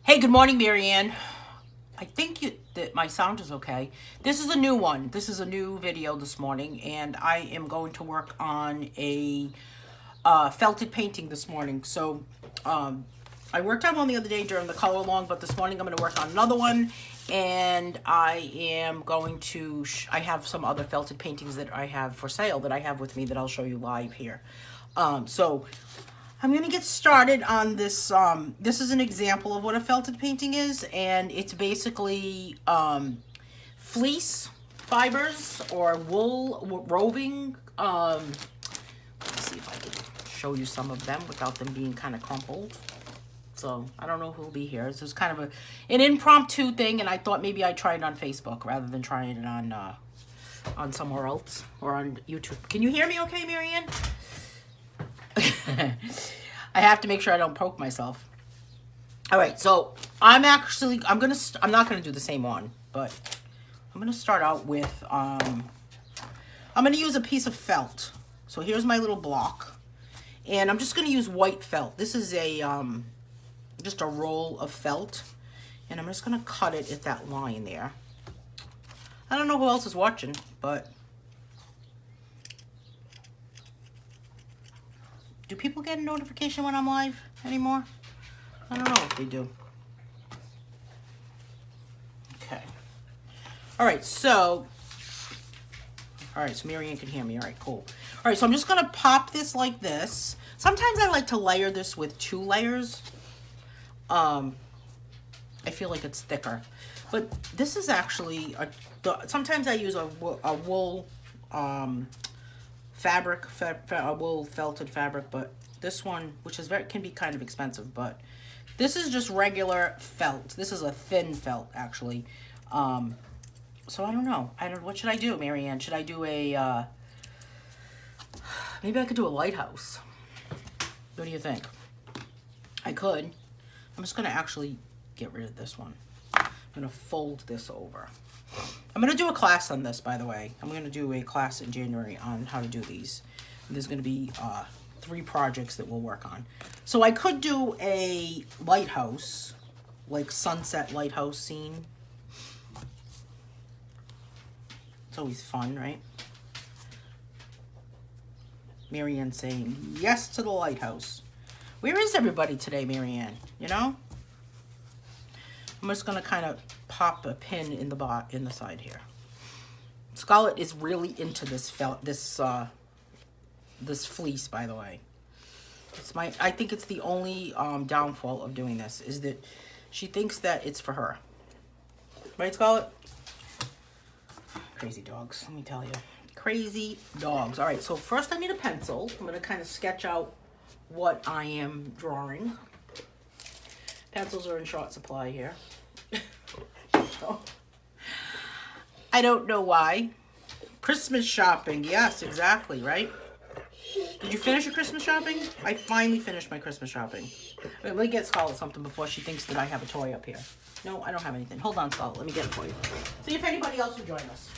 Hey, good morning, Marianne. I think that my sound is okay. This is a new one. This is a new video this morning, and I am going to work on a felted painting this morning. So I worked on one the other day during the color along, but this morning I'm going to work on another one, and I am going to, I have some other felted paintings that I have for sale that I have with me that I'll show you live here. So I'm going to get started on this. This is an example of what a felted painting is, and it's basically fleece fibers or wool roving. Let's see if I can show you some of them without them being kind of crumpled. So I don't know who'll be here. This is kind of an impromptu thing, and I thought maybe I'd try it on Facebook rather than trying it on somewhere else or on YouTube. Can you hear me okay, Marianne? I have to make sure I don't poke myself. All right, so I'm not gonna do the same one, but I'm gonna start out with I'm gonna use a piece of felt. So here's my little block, and I'm just gonna use white felt. This is a just a roll of felt, and I'm just gonna cut it at that line there. I don't know who else is watching, but do people get a notification when I'm live anymore? I don't know if they do. Okay. All right, so Marianne can hear me. All right, cool. All right, so I'm just gonna pop this like this. Sometimes I like to layer this with 2 layers. I feel like it's thicker, but this is actually sometimes I use a wool fabric, a wool felted fabric, but this one, which is can be kind of expensive, but this is just regular felt. This is a thin felt, actually. So I don't know. What should I do, Marianne? Should I do a, maybe I could do a Lighthouse. What do you think? I could. I'm just gonna actually get rid of this one. I'm gonna fold this over. I'm going to do a class on this, by the way. I'm going to do a class in January on how to do these. There's going to be 3 projects that we'll work on. So I could do a lighthouse, like sunset lighthouse scene. It's always fun, right? Marianne saying yes to the lighthouse. Where is everybody today, Marianne? You know? I'm just going to kind of pop a pin in the side here. Scarlett is really into this this fleece, by the way. I think it's the only downfall of doing this is that she thinks that it's for her. Right, Scarlett? Crazy dogs, let me tell you. Crazy dogs. All right, so first I need a pencil. I'm going to kind of sketch out what I am drawing. Pencils are in short supply here. So, I don't know why. Christmas shopping. Yes, exactly, right? Did you finish your Christmas shopping? I finally finished my Christmas shopping. Wait, let me get Scarlett something before she thinks that I have a toy up here. No, I don't have anything. Hold on, Scarlett. Let me get it for you. See if anybody else will join us.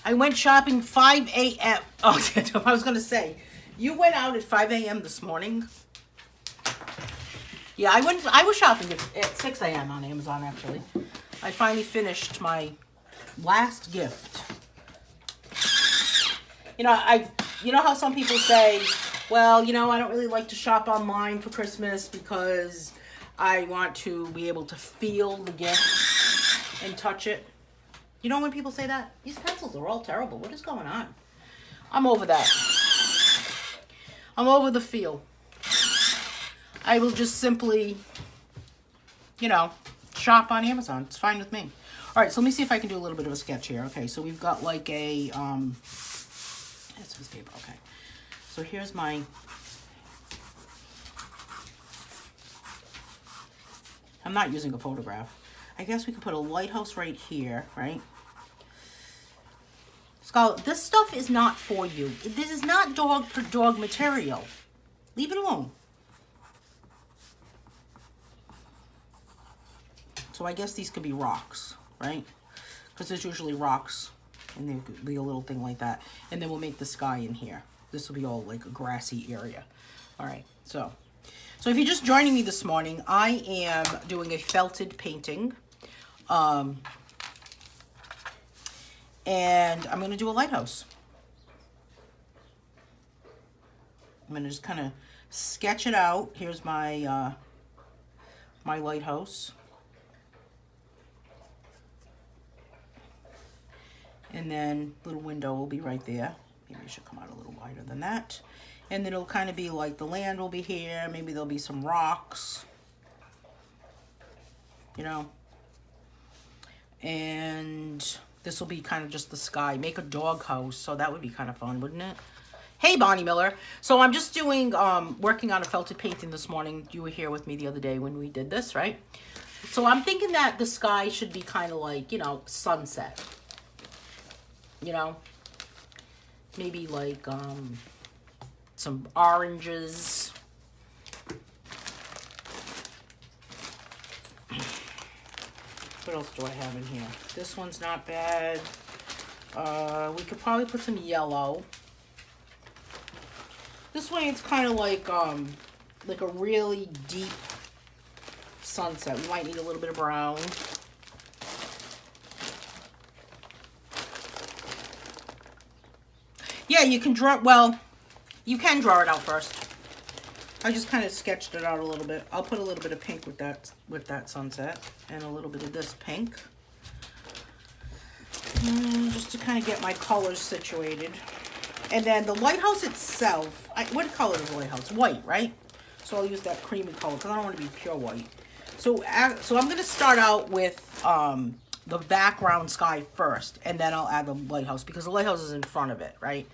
I went shopping 5 a.m. Oh, I was going to say, you went out at 5 a.m. this morning? Yeah, I was shopping at 6 a.m. on Amazon, actually. I finally finished my last gift. You know how some people say, well, I don't really like to shop online for Christmas because I want to be able to feel the gift and touch it. You know when people say that? These pencils are all terrible. What is going on? I'm over that. I'm over the feel. I will just simply, shop on Amazon. It's fine with me. All right, so let me see if I can do a little bit of a sketch here. Okay, so we've got like a, this is paper, okay. So here's my, I'm not using a photograph. I guess we could put a lighthouse right here, right? Scarlett, this stuff is not for you. This is not dog material. Leave it alone. So I guess these could be rocks, right? Because there's usually rocks, and there could be a little thing like that. And then we'll make the sky in here. This will be all like a grassy area. All right, so if you're just joining me this morning, I am doing a felted painting. And I'm going to do a lighthouse. I'm going to just kind of sketch it out. Here's my my lighthouse. And then little window will be right there. Maybe it should come out a little wider than that. And then it'll kind of be like the land will be here. Maybe there'll be some rocks. You know. And this will be kind of just the sky. Make a dog house. So that would be kind of fun, wouldn't it? Hey, Bonnie Miller. So I'm just doing, working on a felted painting this morning. You were here with me the other day when we did this, right? So I'm thinking that the sky should be kind of like, you know, sunset. You know? Maybe like, some oranges. What else do I have in here? This one's not bad. We could probably put some yellow. This way it's kind of like a really deep sunset. We might need a little bit of brown. Yeah, you can draw, well, you can draw it out first. I just kind of sketched it out a little bit. I'll put a little bit of pink with that sunset and a little bit of this pink. Just to kind of get my colors situated. And then the lighthouse itself, what color is the lighthouse? White, right? So I'll use that creamy color because I don't want to be pure white. So I'm going to start out with the background sky first, and then I'll add the lighthouse because the lighthouse is in front of it, right?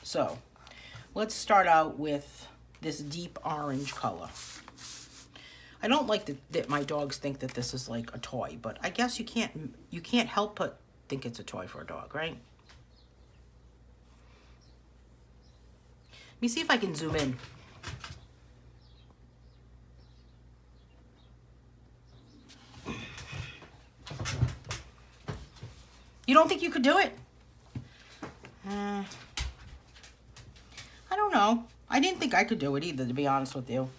So let's start out with this deep orange color. I don't like that my dogs think that this is like a toy, but I guess you can't help but think it's a toy for a dog, right? Let me see if I can zoom in. You don't think you could do it? I don't know. I didn't think I could do it either, to be honest with you.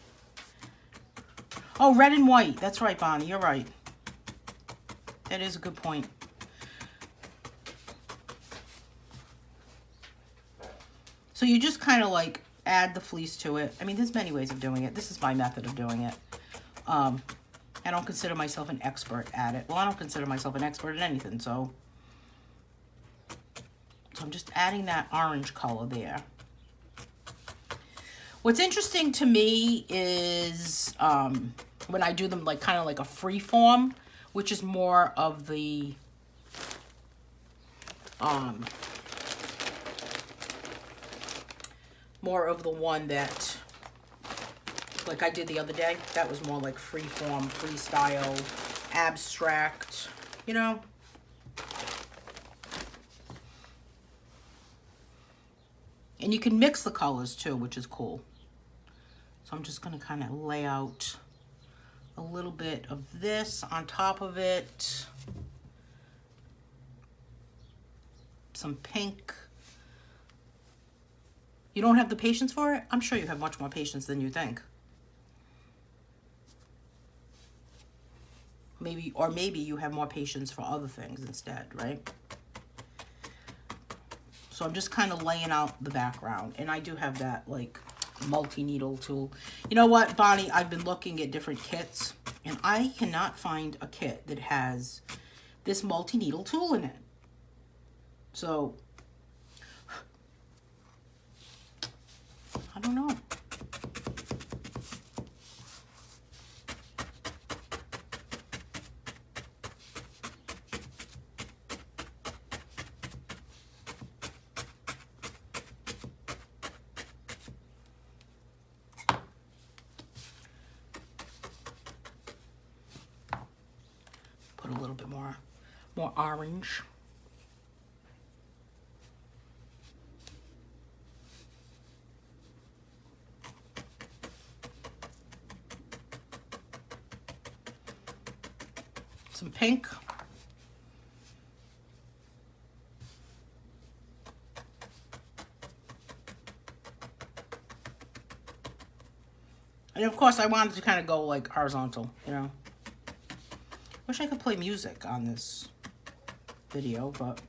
Oh, red and white. That's right, Bonnie. You're right. That is a good point. So you just kind of like add the fleece to it. I mean, there's many ways of doing it. This is my method of doing it. I don't consider myself an expert at it. Well, I don't consider myself an expert at anything, so I'm just adding that orange color there. What's interesting to me is when I do them like kind of like a free form, which is more of the one that like I did the other day. That was more like free form, freestyle, abstract, you know. And you can mix the colors too, which is cool. So I'm just going to kind of lay out a little bit of this on top of it. Some pink. You don't have the patience for it? I'm sure you have much more patience than you think. Maybe you have more patience for other things instead, right? So I'm just kind of laying out the background. And I do have that like multi-needle tool. You know what, Bonnie? I've been looking at different kits and I cannot find a kit that has this multi-needle tool in it. So I don't know. Put a little bit more orange. pink. And of course, I wanted to kind of go like horizontal, you know. Wish I could play music on this video, but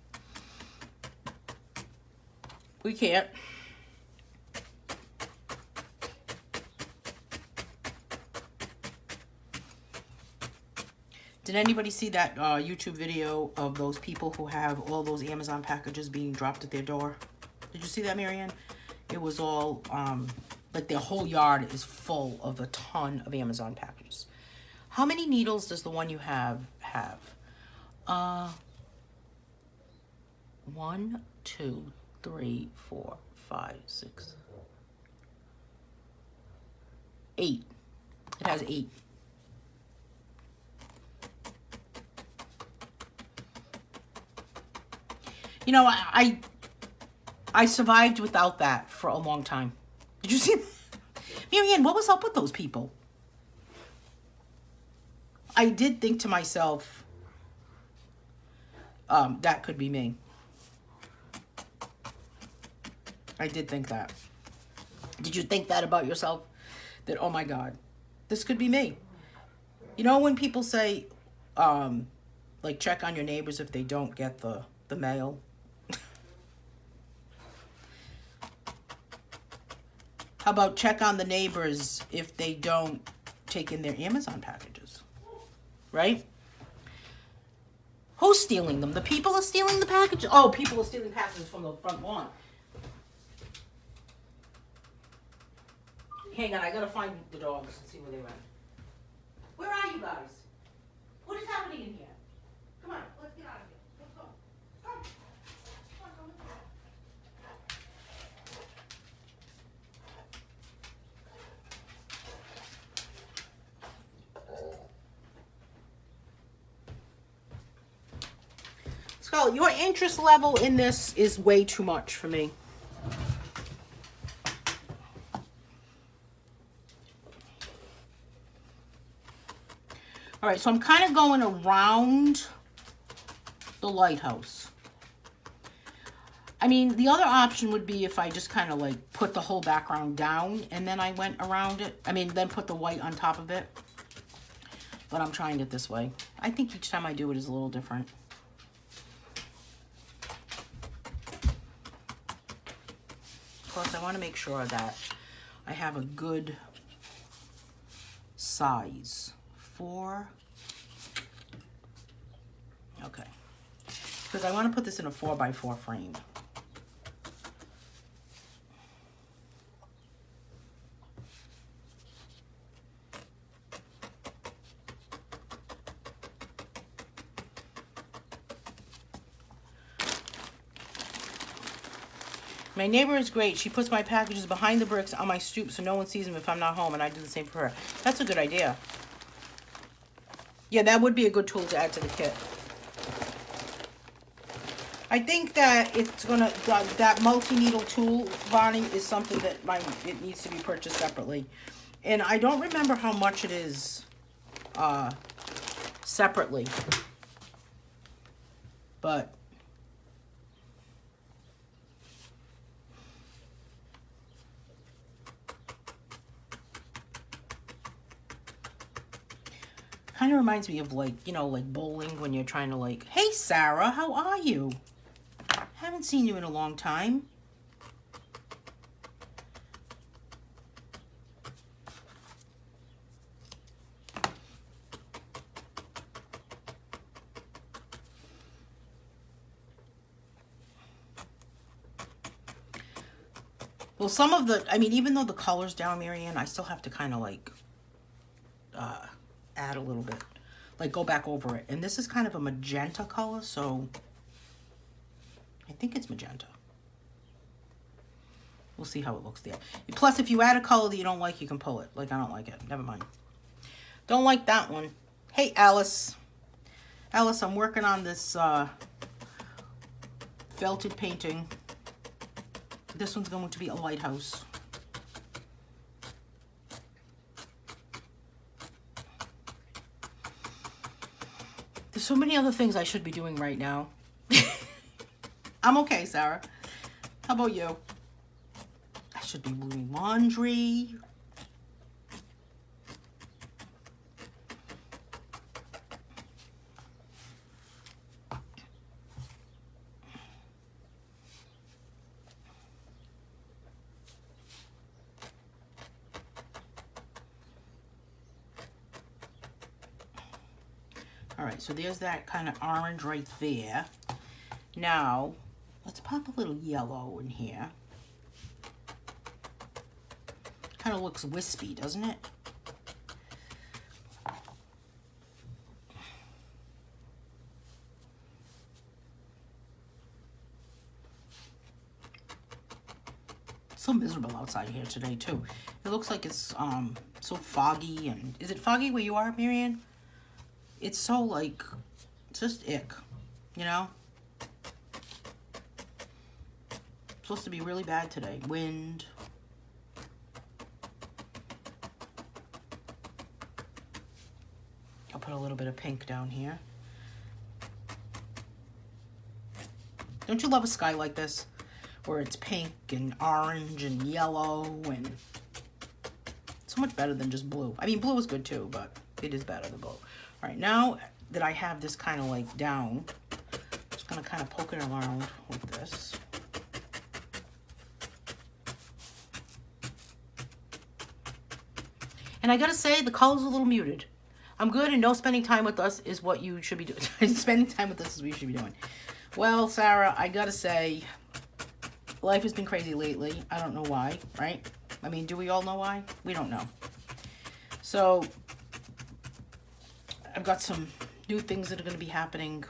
we can't. Did anybody see that YouTube video of those people who have all those Amazon packages being dropped at their door? Did you see that, Marianne? It was all, like their whole yard is full of a ton of Amazon packages. How many needles does the one you have? 1, 2, 3, 4, 5, 6, 8. It has 8. You know, I survived without that for a long time. Did you see that? Marianne, what was up with those people? I did think to myself, that could be me. I did think that. Did you think that about yourself? That, oh my God, this could be me. You know when people say, like, check on your neighbors if they don't get the mail? How about check on the neighbors if they don't take in their Amazon packages? Right? Who's stealing them? The people are stealing the packages? Oh, people are stealing packages from the front lawn. Hang on, I gotta find the dogs and see where they went. Where are you guys? What is happening in here? Come on, let's get out of here. Let's go. Come. Come on, let's go. Scarlett, your interest level in this is way too much for me. All right, so I'm kind of going around the lighthouse. I mean, the other option would be if I just kind of like put the whole background down and then I went around it. I mean, then put the white on top of it. But I'm trying it this way. I think each time I do it is a little different. Plus, I want to make sure that I have a good size. 4. Okay. Because I want to put this in a 4x4 frame. My neighbor is great. She puts my packages behind the bricks on my stoop so no one sees them if I'm not home, and I do the same for her. That's a good idea. Yeah, that would be a good tool to add to the kit. I think that it's gonna, that multi-needle tool, Bonnie, is something that it needs to be purchased separately. And I don't remember how much it is separately. But kind of reminds me of, like, you know, like bowling when you're trying to, like, hey, Sarah, how are you? Haven't seen you in a long time. Well, some of the, I mean, even though the color's down, Marianne, I still have to kind of, like, add a little bit, like go back over it. And this is kind of a magenta color, so I think it's magenta. We'll see how it looks there. Plus, if you add a color that you don't like, you can pull it. Like, I don't like it. Never mind. Don't like that one. Hey, Alice. Alice, I'm working on this felted painting. This one's going to be a lighthouse. There's so many other things I should be doing right now. I'm okay, Sarah. How about you? I should be doing laundry. All right, so there's that kind of orange right there. Now, let's pop a little yellow in here. Kind of looks wispy, doesn't it? It's so miserable outside here today, too. It looks like it's so foggy. And is it foggy where you are, Marianne? It's so, like, just ick, you know? It's supposed to be really bad today. Wind. I'll put a little bit of pink down here. Don't you love a sky like this? Where it's pink and orange and yellow and so much better than just blue. I mean, blue is good too, but it is better than blue. All right, now that I have this kind of like down, I'm just gonna kind of poke it around with this. And I gotta say, the color's a little muted. I'm good, and no spending time with us is what you should be doing. Spending time with us is what you should be doing. Well, Sarah, I gotta say, life has been crazy lately. I don't know why, right? I mean, do we all know why? We don't know. So, I've got some new things that are going to be happening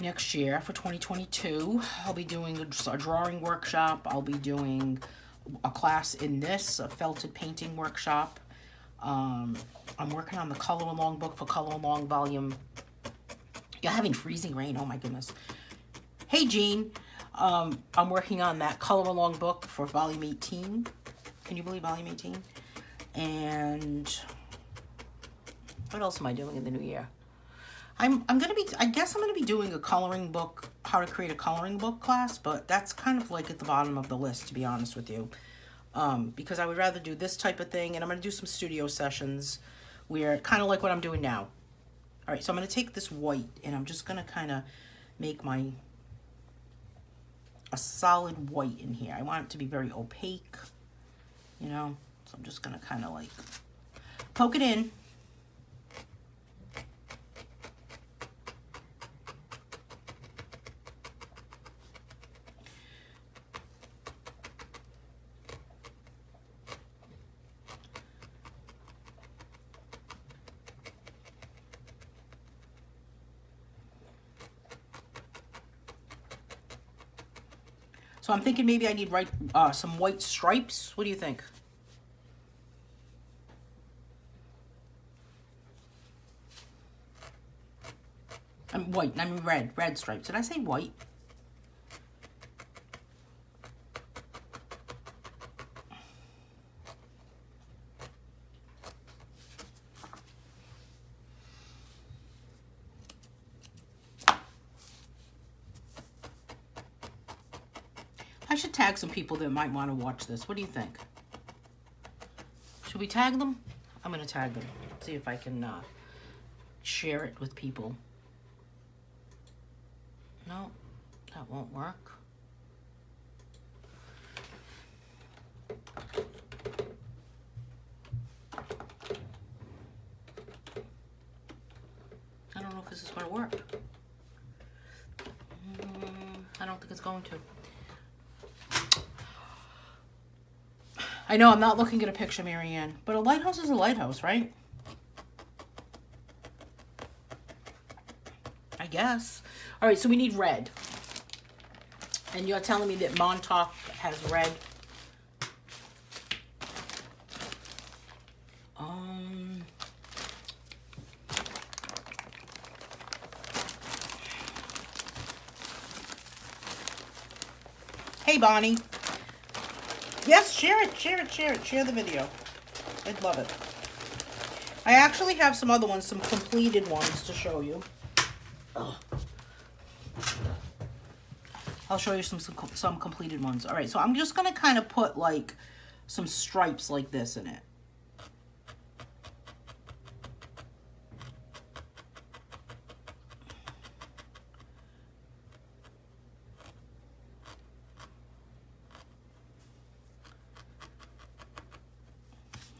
next year for 2022. I'll be doing a drawing workshop. I'll be doing a class in this, a felted painting workshop. I'm working on the Color Along book for Color Along volume. You're having freezing rain. Oh my goodness. Hey, Jean. I'm working on that Color Along book for volume 18. Can you believe volume 18? And what else am I doing in the new year? I guess I'm gonna be doing a coloring book, how to create a coloring book class, but that's kind of like at the bottom of the list, to be honest with you. Because I would rather do this type of thing, and I'm gonna do some studio sessions where, kind of like what I'm doing now. All right, so I'm gonna take this white, and I'm just gonna kind of make a solid white in here. I want it to be very opaque, you know? So I'm just gonna kind of like poke it in. So I'm thinking maybe I need some white stripes. What do you think? I'm white, I mean red stripes. Did I say white? I should tag some people that might want to watch this. What do you think? Should we tag them? I'm going to tag them. See if I can share it with people. No, that won't work. I don't know if this is going to work. I don't think it's going to. I know I'm not looking at a picture, Marianne, but a lighthouse is a lighthouse, right? I guess. All right, so we need red. And you're telling me that Montauk has red? Hey, Bonnie. Yes, share it, share it, share it. Share the video. I'd love it. I actually have some other ones, some completed ones to show you. Ugh. I'll show you some completed ones. All right, so I'm just gonna kind of put like some stripes like this in it.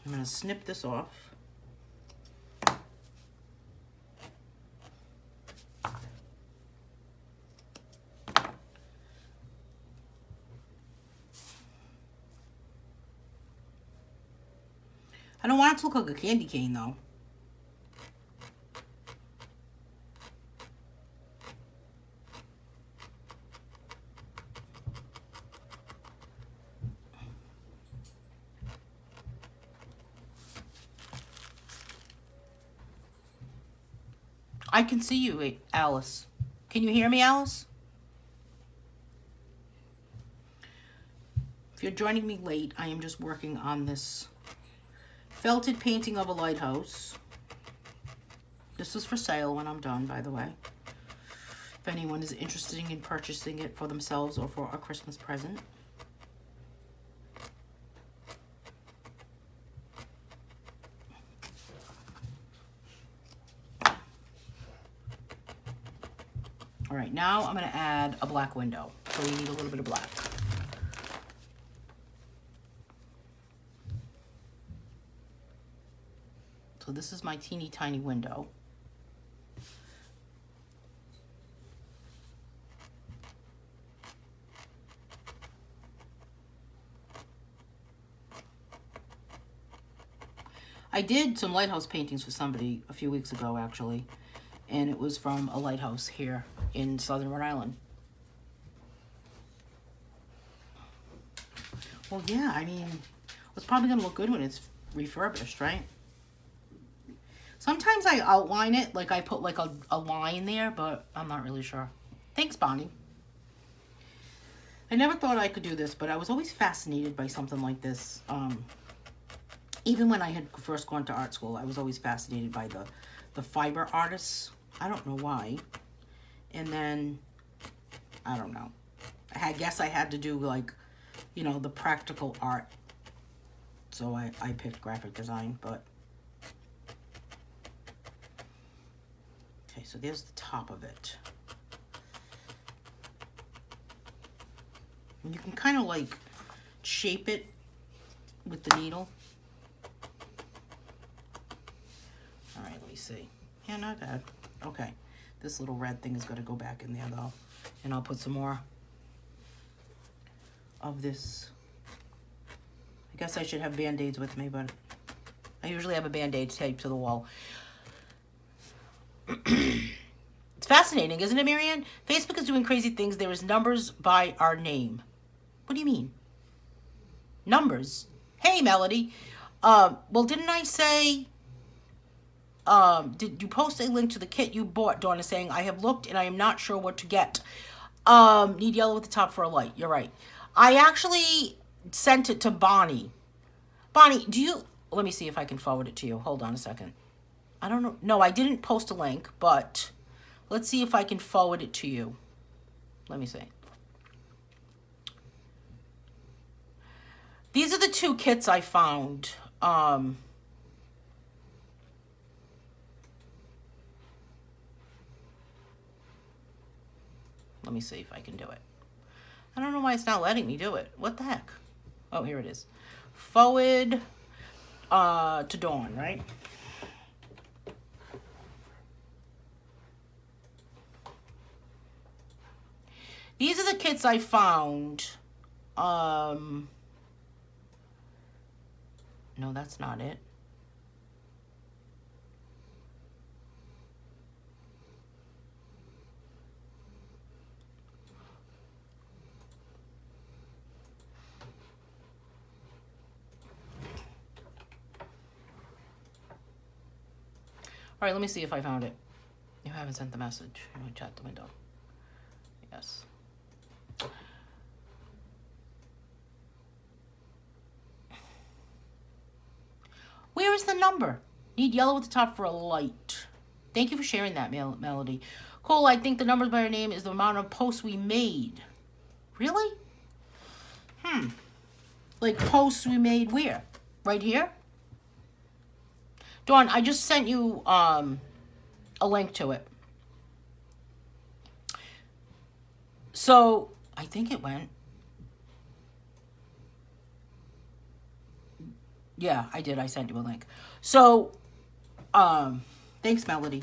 I'm gonna snip this off. I don't want it to look like a candy cane though. I can see you, Alice. Can you hear me, Alice? If you're joining me late, I am just working on this felted painting of a lighthouse. This is for sale when I'm done, by the way. If anyone is interested in purchasing it for themselves or for a Christmas present. All right, now I'm going to add a black window. So we need a little bit of black. So this is my teeny tiny window. I did some lighthouse paintings for somebody a few weeks ago, actually. And it was from a lighthouse here in southern Rhode Island. Well, yeah, I mean, it's probably going to look good when it's refurbished, right? Sometimes I outline it, like I put like a line there, but I'm not really sure. Thanks, Bonnie. I never thought I could do this, but I was always fascinated by something like this. Even when I had first gone to art school, I was always fascinated by the fiber artists. I don't know why. And then, I don't know. I guess I had to do like, you know, the practical art. So I picked graphic design, but. Okay, so there's the top of it. And you can kind of like shape it with the needle. All right, let me see. Yeah, not bad. Okay, this little red thing is going to go back in there though. And I'll put some more of this. I guess I should have Band-Aids with me, but I usually have a Band-Aid taped to the wall. It's fascinating, isn't it, Marianne? Facebook is doing crazy things. There is numbers by our name. What do you mean? Numbers? Hey, Melody. Well, didn't I say... did you post a link to the kit you bought? Dawn is saying, I have looked and I am not sure what to get. Need yellow at the top for a light. You're right. I actually sent it to Bonnie. Bonnie, do you... Let me see if I can forward it to you. Hold on a second. I don't know. No, I didn't post a link, but let's see if I can forward it to you. Let me see. These are the two kits I found. Let me see if I can do it. I don't know why it's not letting me do it. What the heck? Oh, here it is. Forward to Dawn, right? These are the kits I found. No, that's not it. All right, let me see if I found it. You haven't sent the message. I'm going to chat the window. Yes. Where is the number? Need yellow at the top for a light. Thank you for sharing that, Melody. Cool, I think the numbers by your name is the amount of posts we made. Really? Like posts we made where? Right here? Dawn, I just sent you a link to it. So, I think it went. Yeah, I did. I sent you a link. So, thanks, Melody.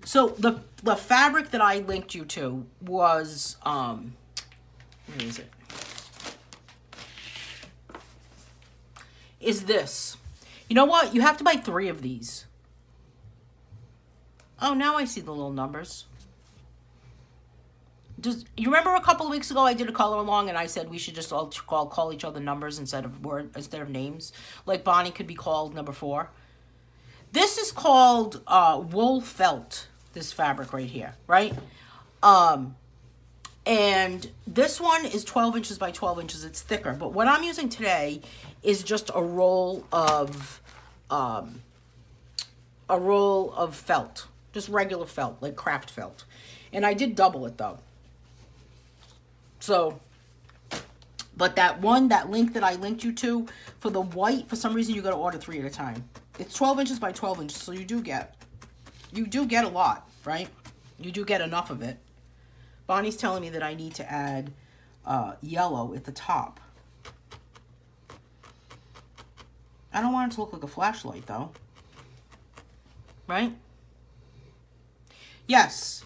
So, the fabric that I linked you to was, where is it? Is this. You know what? You have to buy 3 of these. Oh, now I see the little numbers. You remember a couple of weeks ago I did a color along and I said we should just all call each other numbers instead of names? Like Bonnie could be called number 4. This is called wool felt, this fabric right here, right? And this one is 12 inches by 12 inches. It's thicker. But what I'm using today is just a roll of felt. Just regular felt, like craft felt. And I did double it though. So, but that link that I linked you to for the white, for some reason you got to order 3 at a time. It's 12 inches by 12 inches, so you do get a lot, right? You do get enough of it. Bonnie's telling me that I need to add yellow at the top. I don't want it to look like a flashlight though. Right? Yes.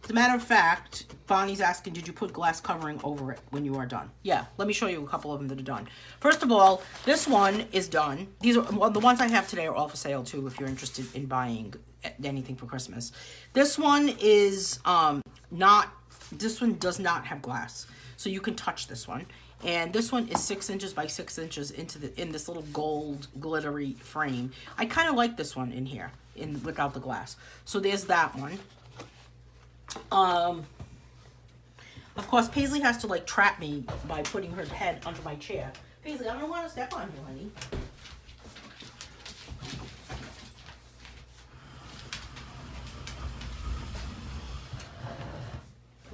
As a matter of fact, Bonnie's asking, did you put glass covering over it when you are done? Yeah, let me show you a couple of them that are done. First of all, this one is done. These are the ones I have today are all for sale too if you're interested in buying anything for Christmas. This one is this one does not have glass. So you can touch this one. And this one is 6 inches by 6 inches in this little gold glittery frame. I kind of like this one in here without the glass. So there's that one. Of course, Paisley has to like trap me by putting her head under my chair. Paisley, I don't want to step on you, honey.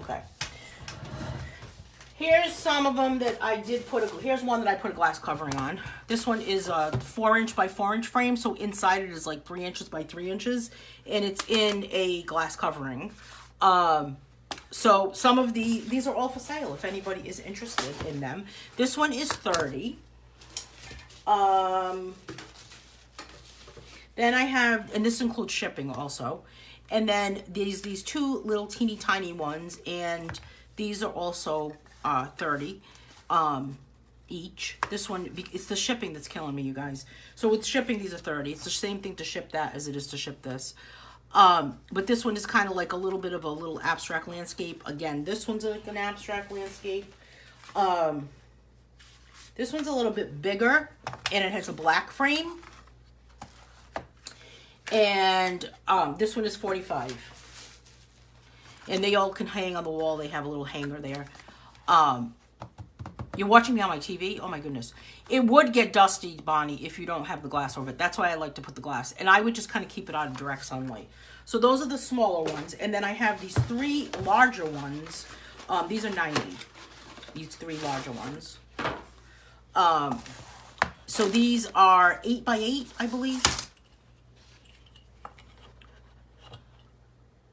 Okay. Here's some of them that I did here's one that I put a glass covering on. This one is a 4 inch by 4 inch frame. So inside it is like 3 inches by 3 inches. And it's in a glass covering. So some of these are all for sale if anybody is interested in them. This one is 30. Then I have, and this includes shipping also. And then these 2 little teeny tiny ones, and these are also 30 each. This one, it's the shipping that's killing me, you guys. So with shipping, these are 30. It's the same thing to ship that as it is to ship this. But this one is kind of like a little bit of a little abstract landscape. Again, this one's like an abstract landscape. This one's a little bit bigger, and it has a black frame. And this one is 45. And they all can hang on the wall. They have a little hanger there. You're watching me on my TV? Oh my goodness. It would get dusty, Bonnie, if you don't have the glass over it. That's why I like to put the glass. And I would just kind of keep it out of direct sunlight. So those are the smaller ones. And then I have these 3 larger ones. These are 90. These 3 larger ones. So these are 8 by 8, I believe.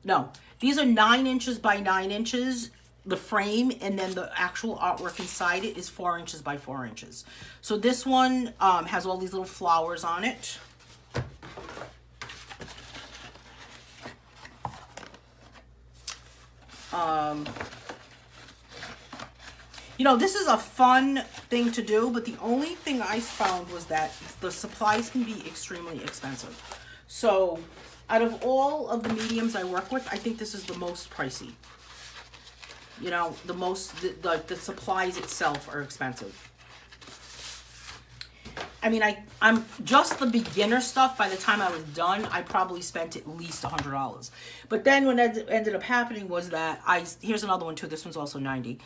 No, these are 9 inches by 9 inches. The frame, and then the actual artwork inside it is 4 inches by 4 inches. So this one has all these little flowers on it. You know, this is a fun thing to do, but the only thing I found was that the supplies can be extremely expensive. So out of all of the mediums I work with, I think this is the most pricey. You know, the supplies itself are expensive. I mean, I'm just the beginner stuff. By the time I was done, I probably spent at least $100. But then what ended up happening was that here's another one too. This one's also 90.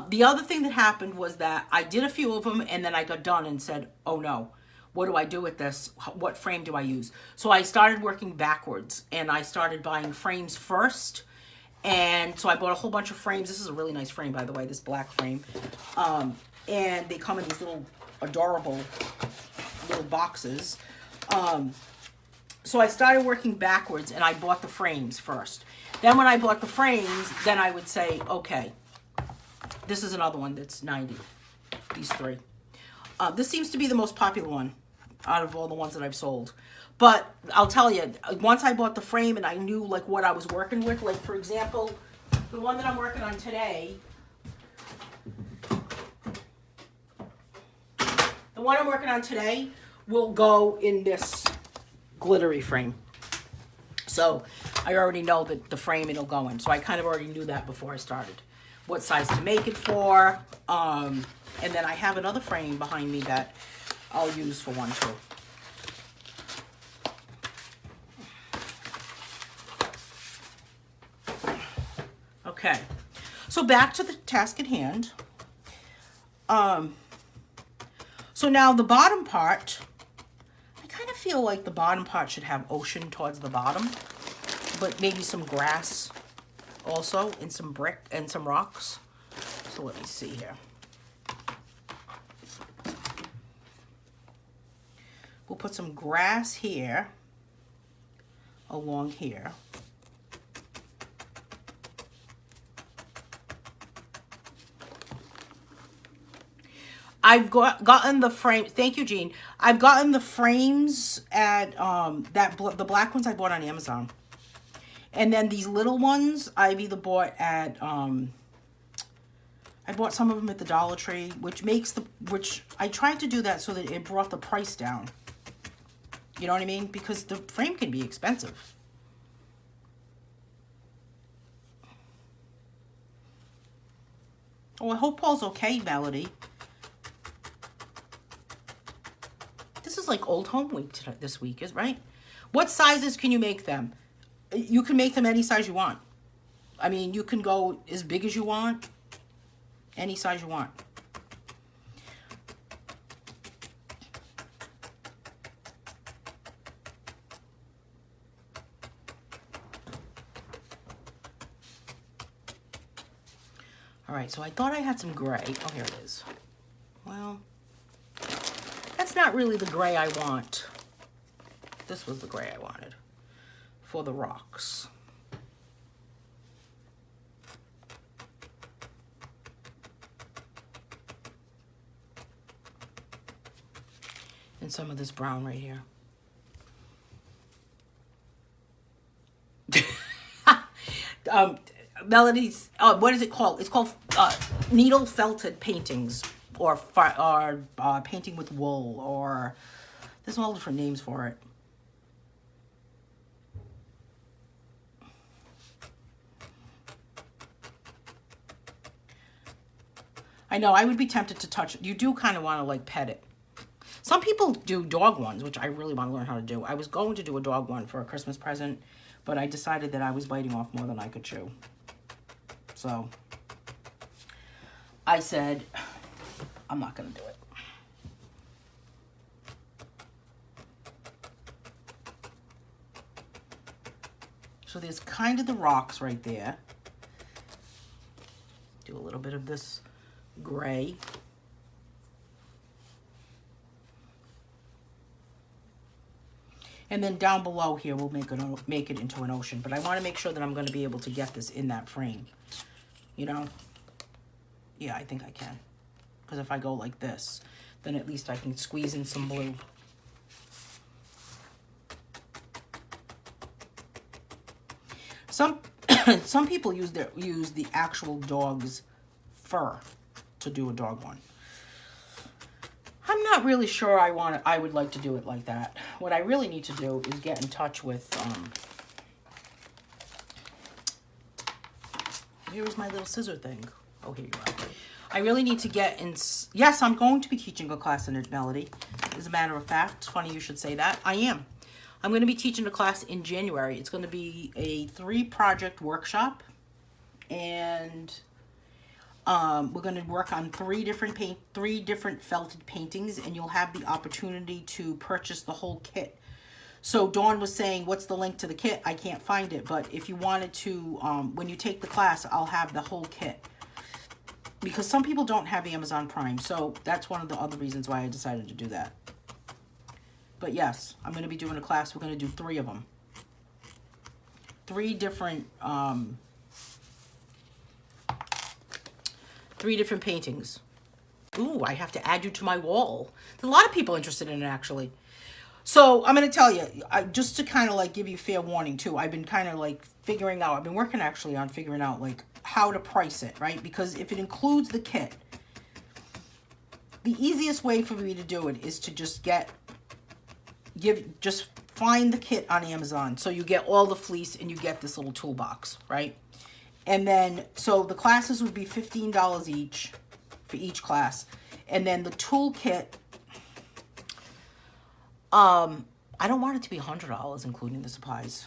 The other thing that happened was that I did a few of them and then I got done and said, oh no. what do I do with this? What frame do I use? So I started working backwards, and I started buying frames first. And so I bought a whole bunch of frames. This is a really nice frame, by the way, this black frame. And they come in these little adorable little boxes. So I started working backwards, and I bought the frames first. Then when I bought the frames, then I would say, okay, this is another one that's 90, these three. This seems to be the most popular one out of all the ones that I've sold. But I'll tell you, once I bought the frame and I knew like what I was working with, like for example, the one that I'm working on today, will go in this glittery frame. So I already know that the frame it'll go in. So I kind of already knew that before I started. What size to make it for. And then I have another frame behind me that I'll use for one too. Okay, so back to the task at hand. So now the bottom part, I kind of feel like the bottom part should have ocean towards the bottom, but maybe some grass also, and some brick and some rocks. So let me see here. We'll put some grass here, along here. I've gotten the frame. Thank you, Jean. I've gotten the frames at the black ones I bought on Amazon, and then these little ones I've either bought at I bought some of them at the Dollar Tree, which I tried to do that so that it brought the price down. You know what I mean? Because the frame can be expensive. Oh, I hope Paul's okay, Melody. This is like Old Home Week this week, is right? What sizes can you make them? You can make them any size you want. I mean, you can go as big as you want, any size you want. All right, so I thought I had some gray. Oh, here it is. Well, that's not really the gray I want. This was the gray I wanted for the rocks. And some of this brown right here. Melody's, what is it called? It's called needle felted paintings, or painting with wool, or there's all different names for it. I know, I would be tempted to touch it. You do kind of want to like pet it. Some people do dog ones, which I really want to learn how to do. I was going to do a dog one for a Christmas present, but I decided that I was biting off more than I could chew. So I said, I'm not going to do it. So there's kind of the rocks right there. Do a little bit of this gray. And then down below here, we'll make it into an ocean. But I want to make sure that I'm going to be able to get this in that frame. You know? Yeah, I think I can. Because if I go like this, then at least I can squeeze in some blue. Some people use the actual dog's fur to do a dog one. I'm not really sure I would like to do it like that. What I really need to do is get in touch with, here's my little scissor thing. Oh, here you are. I really need to get in, yes, I'm going to be teaching a class in it, Melody. As a matter of fact, funny you should say that. I am. I'm going to be teaching a class in January. It's going to be a 3-project workshop. And We're going to work on three different felted paintings, and you'll have the opportunity to purchase the whole kit. So Dawn was saying, what's the link to the kit? I can't find it, but if you wanted to, when you take the class, I'll have the whole kit. Because some people don't have Amazon Prime, so that's one of the other reasons why I decided to do that. But yes, I'm going to be doing a class. We're going to do 3 of them. 3 different paintings. Ooh, I have to add you to my wall. There's a lot of people interested in it, actually. So I'm going to tell you, just to kind of like give you fair warning too, I've been kind of like figuring out, I've been working actually on figuring out like how to price it, right? Because if it includes the kit, the easiest way for me to do it is to just just find the kit on Amazon. So you get all the fleece and you get this little toolbox, right? And then, so the classes would be $15 each for each class. And then the toolkit, I don't want it to be $100, including the supplies.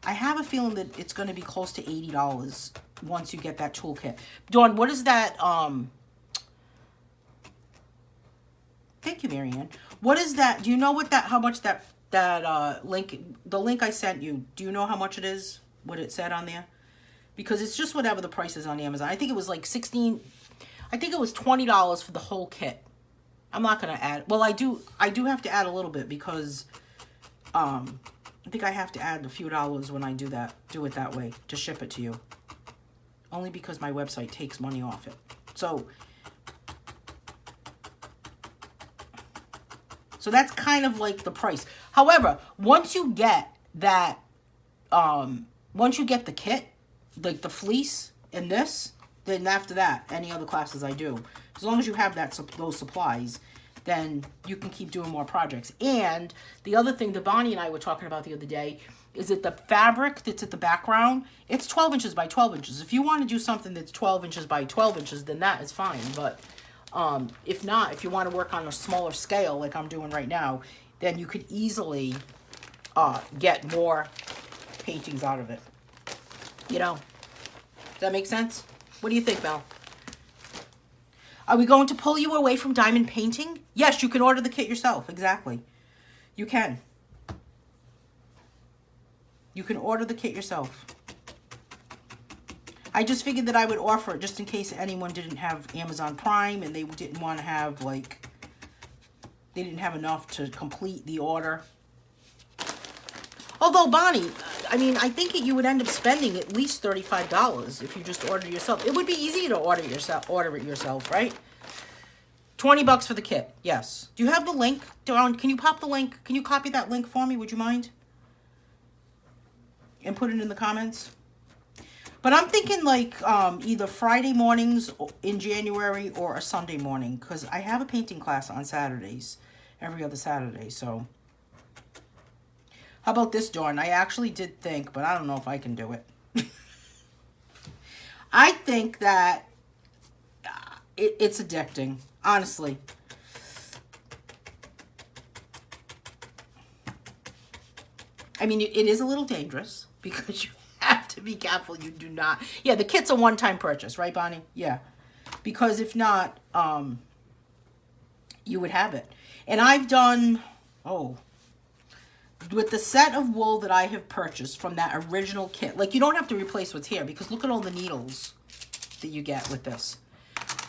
I have a feeling that it's going to be close to $80 once you get that toolkit. Dawn, what is that? Thank you, Marianne. What is that? Do you know what how much that link, the link I sent you, do you know how much it is? What it said on there? Because it's just whatever the price is on Amazon. I think it was like I think it was $20 for the whole kit. I'm not going to add, well, I do have to add a little bit because, I think I have to add a few dollars when I do it that way to ship it to you. Only because my website takes money off it. So that's kind of like the price. However, once you get that, once you get the kit, like the fleece and this, then after that, any other classes I do, as long as you have those supplies, then you can keep doing more projects. And the other thing that Bonnie and I were talking about the other day is that the fabric that's at the background, it's 12 inches by 12 inches. If you want to do something that's 12 inches by 12 inches, then that is fine. But if not, if you want to work on a smaller scale like I'm doing right now, then you could easily get more paintings out of it. You know, does that make sense? What do you think, Mel? Are we going to pull you away from diamond painting? Yes, you can order the kit yourself. Exactly. You can. You can order the kit yourself. I just figured that I would offer it just in case anyone didn't have Amazon Prime and they didn't want to have, like, they didn't have enough to complete the order. Although, Bonnie, I mean, I think you would end up spending at least $35 if you just ordered it yourself. It would be easy to order it yourself, right? $20 for the kit, yes. Do you have the link? Can you pop the link? Can you copy that link for me? Would you mind? And put it in the comments? But I'm thinking like either Friday mornings in January or a Sunday morning, because I have a painting class on Saturdays, every other Saturday, so... How about this, Dawn? I actually did think, but I don't know if I can do it. I think that it's addicting, honestly. I mean, it is a little dangerous because you have to be careful you do not... Yeah, the kit's a one-time purchase, right, Bonnie? Yeah. Because if not, you would have it. And I've done... with the set of wool that I have purchased from that original kit, like you don't have to replace what's here because look at all the needles that you get with this.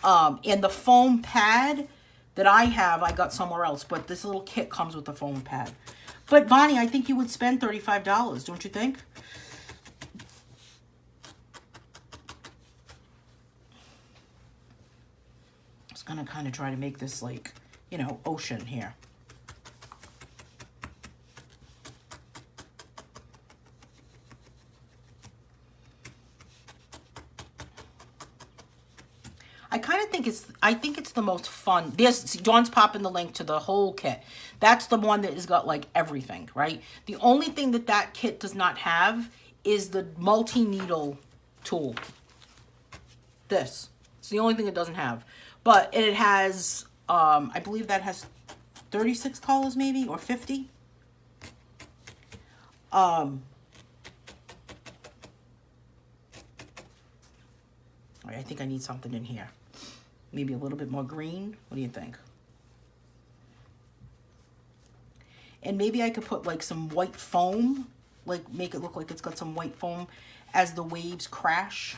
And the foam pad that I have, I got somewhere else, but this little kit comes with the foam pad. But Bonnie, I think you would spend $35, don't you think? I was gonna kind of try to make this like, you know, ocean here. I think it's the most fun. Dawn's popping the link to the whole kit. That's the one that has got like everything, right? The only thing that kit does not have is the multi-needle tool. This. It's the only thing it doesn't have. But it has, I believe that has 36 colors maybe, or 50. right, I think I need something in here. Maybe a little bit more green. What do you think? And maybe I could put like some white foam, like make it look like it's got some white foam as the waves crash.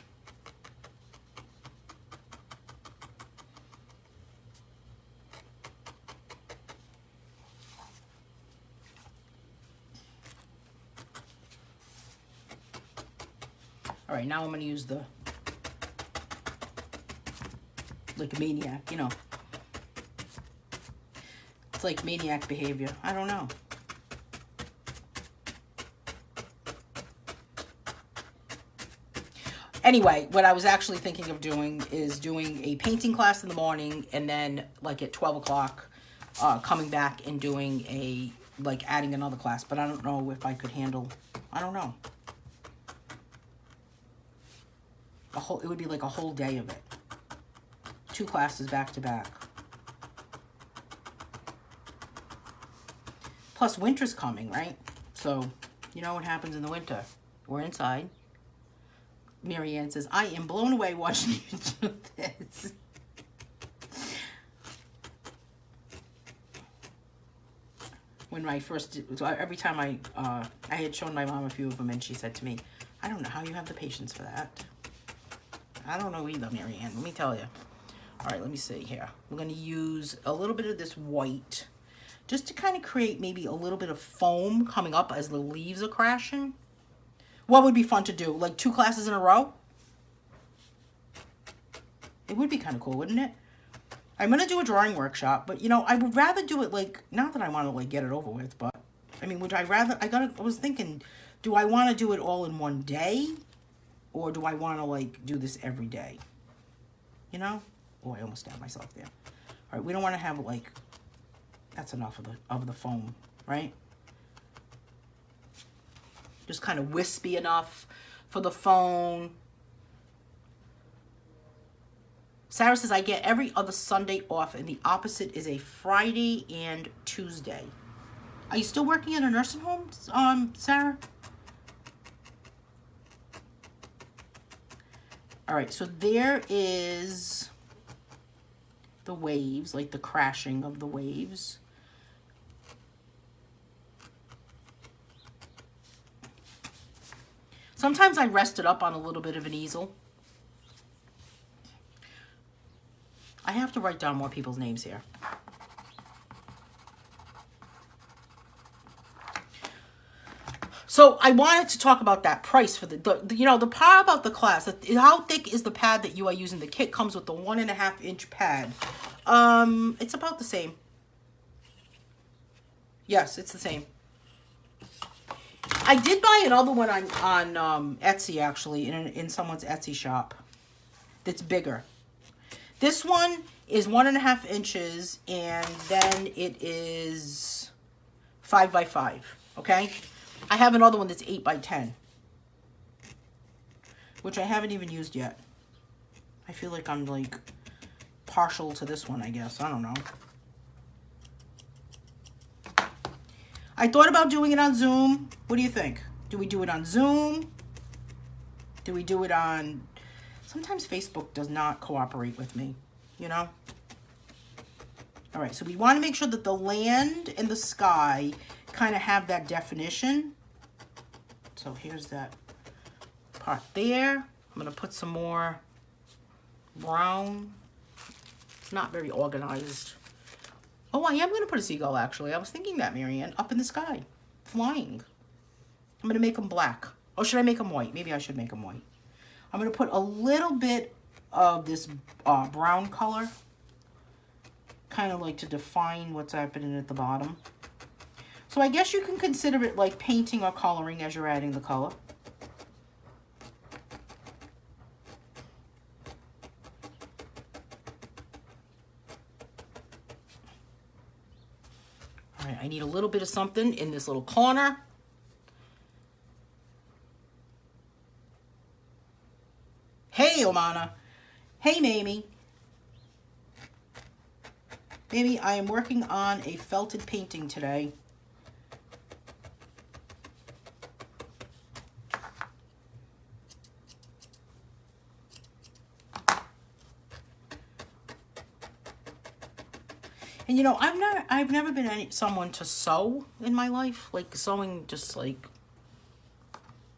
All right, now I'm going to use the, like a maniac, you know. It's like maniac behavior. I don't know. Anyway, what I was actually thinking of doing is doing a painting class in the morning, and then like at 12 o'clock, coming back and doing a, like adding another class. But I don't know if I could handle, I don't know. It would be like a whole day of it. 2 classes back to back. Plus winter's coming, right? So, you know what happens in the winter. We're inside. Mary Ann says, I am blown away watching you do this. When I first, every time I had shown my mom a few of them, and she said to me, I don't know how you have the patience for that. I don't know either, Mary Ann. Let me tell you. All right, let me see here. We're going to use a little bit of this white just to kind of create maybe a little bit of foam coming up as the leaves are crashing. What would be fun to do? Like 2 classes in a row? It would be kind of cool, wouldn't it? I'm going to do a drawing workshop, but, you know, I would rather do it like, not that I want to, like, get it over with, but, I mean, would I rather, I was thinking, do I want to do it all in one day? Or do I want to, like, do this every day? You know? Oh, I almost stabbed myself there. All right, we don't want to have, like, that's enough of the foam, right? Just kind of wispy enough for the foam. Sarah says, I get every other Sunday off, and the opposite is a Friday and Tuesday. Are you still working in a nursing home, Sarah? All right, so there is the waves, like the crashing of the waves. Sometimes I rest it up on a little bit of an easel. I have to write down more people's names here. So I wanted to talk about that price for the you know, the part about the class. How thick is the pad that you are using? The kit comes with the 1.5 inch pad. It's about the same. Yes, it's the same. I did buy another one on Etsy, actually, in someone's Etsy shop. That's bigger. This one is 1.5 inches, and then it is 5 by 5. Okay. I have another one that's 8 by 10, which I haven't even used yet. I feel like I'm like partial to this one, I guess. I don't know. I thought about doing it on Zoom. What do you think? Do we do it on Zoom? Do we do it on... Sometimes Facebook does not cooperate with me, you know? All right, so we want to make sure that the land and the sky kind of have that definition. So here's that part there. I'm going to put some more brown. It's not very organized. Oh, I am going to put a seagull, actually. I was thinking that, Marianne, up in the sky, flying. I'm going to make them black. Oh, should I make them white? Maybe I should make them white. I'm going to put a little bit of this brown color, kind of like to define what's happening at the bottom. So I guess you can consider it like painting or coloring as you're adding the color. All right, I need a little bit of something in this little corner. Hey, Omana. Hey, Mamie. Mamie, I am working on a felted painting today. And you know, I've never been someone to sew in my life. Like sewing just like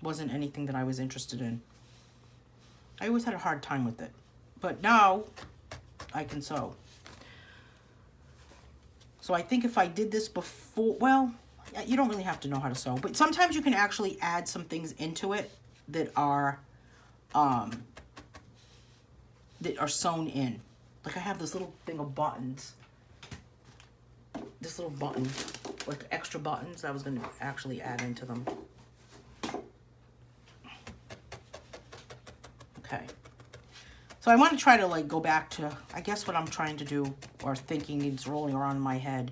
wasn't anything that I was interested in. I always had a hard time with it. But now I can sew. So I think if I did this before, well, you don't really have to know how to sew, but sometimes you can actually add some things into it that are sewn in. Like I have this little thing of buttons. This little button, like extra buttons, I was going to actually add into them. Okay. So I want to try to like go back to, I guess what I'm trying to do or thinking is rolling around in my head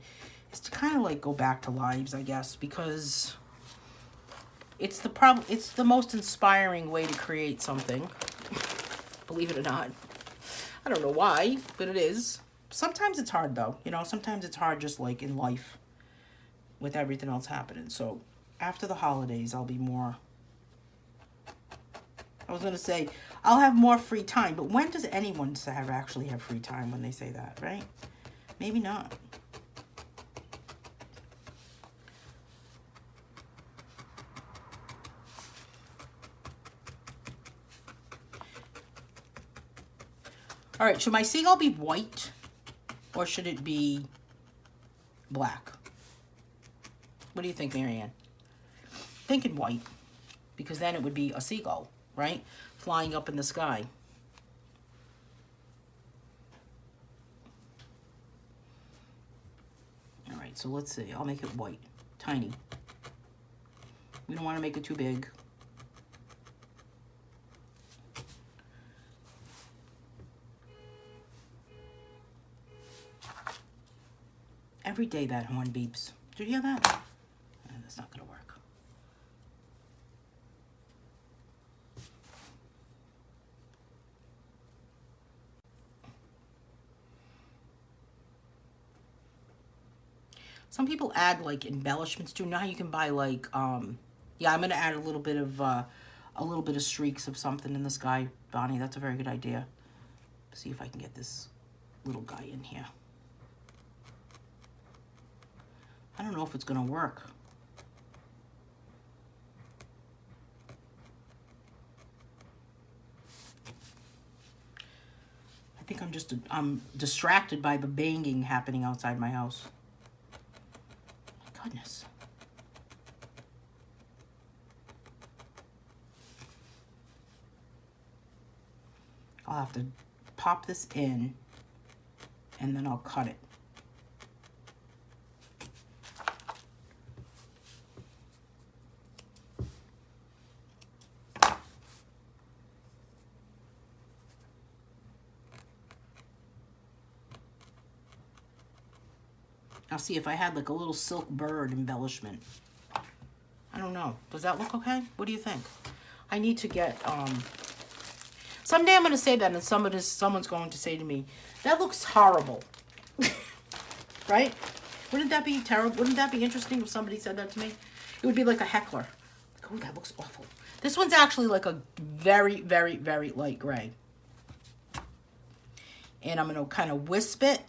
is to kind of like go back to lives, I guess, because it's the most inspiring way to create something. Believe it or not. I don't know why, but it is. Sometimes it's hard though, you know, sometimes it's hard just like in life with everything else happening. So after the holidays, I'll be more, I was going to say, I'll have more free time. But when does anyone actually have free time when they say that, right? Maybe not. All right, should my seagull be white or should it be black? What do you think, Marianne? Thinking white, because then it would be a seagull, right? Flying up in the sky. All right, so let's see. I'll make it white, tiny. We don't want to make it too big. Every day that horn beeps. Did you hear that? That's not going to work. Some people add like embellishments too. Now you can buy like, yeah, I'm going to add a little bit of streaks of something in the sky, Bonnie. That's a very good idea. See if I can get this little guy in here. I don't know if it's going to work. I think I'm distracted by the banging happening outside my house. My goodness. I'll have to pop this in and then I'll cut it. I'll see if I had like a little silk bird embellishment. I don't know. Does that look okay? What do you think? I need to get, someday I'm going to say that and someone's going to say to me, that looks horrible. Right? Wouldn't that be terrible? Wouldn't that be interesting if somebody said that to me? It would be like a heckler. Like, oh, that looks awful. This one's actually like a very, very, very light gray. And I'm going to kind of wisp it.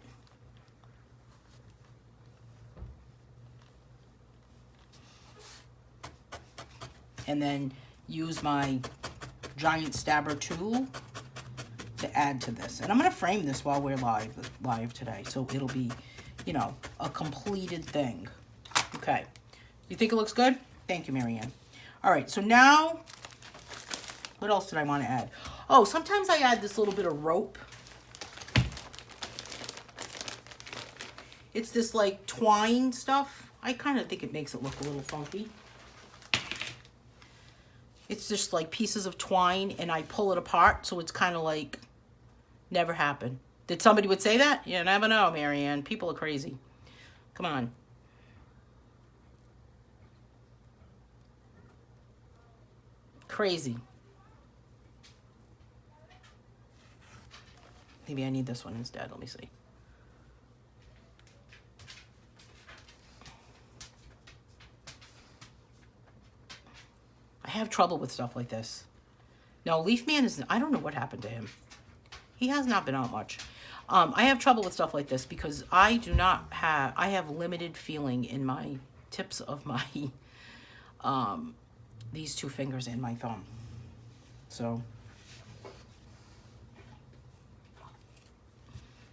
And then use my giant stabber tool to add to this. And I'm going to frame this while we're live today. So it'll be, you know, a completed thing. Okay. You think it looks good? Thank you, Marianne. All right. So now, what else did I want to add? Oh, sometimes I add this little bit of rope. It's this like twine stuff. I kind of think it makes it look a little funky. It's just like pieces of twine and I pull it apart. So it's kind of like never happened. Did somebody would say that? You never know, Marianne. People are crazy. Come on. Crazy. Maybe I need this one instead. Let me see. I have trouble with stuff like this. No, Leaf Man is, I don't know what happened to him. He has not been out much. I have trouble with stuff like this because I have limited feeling in my tips of my, these two fingers and my thumb. So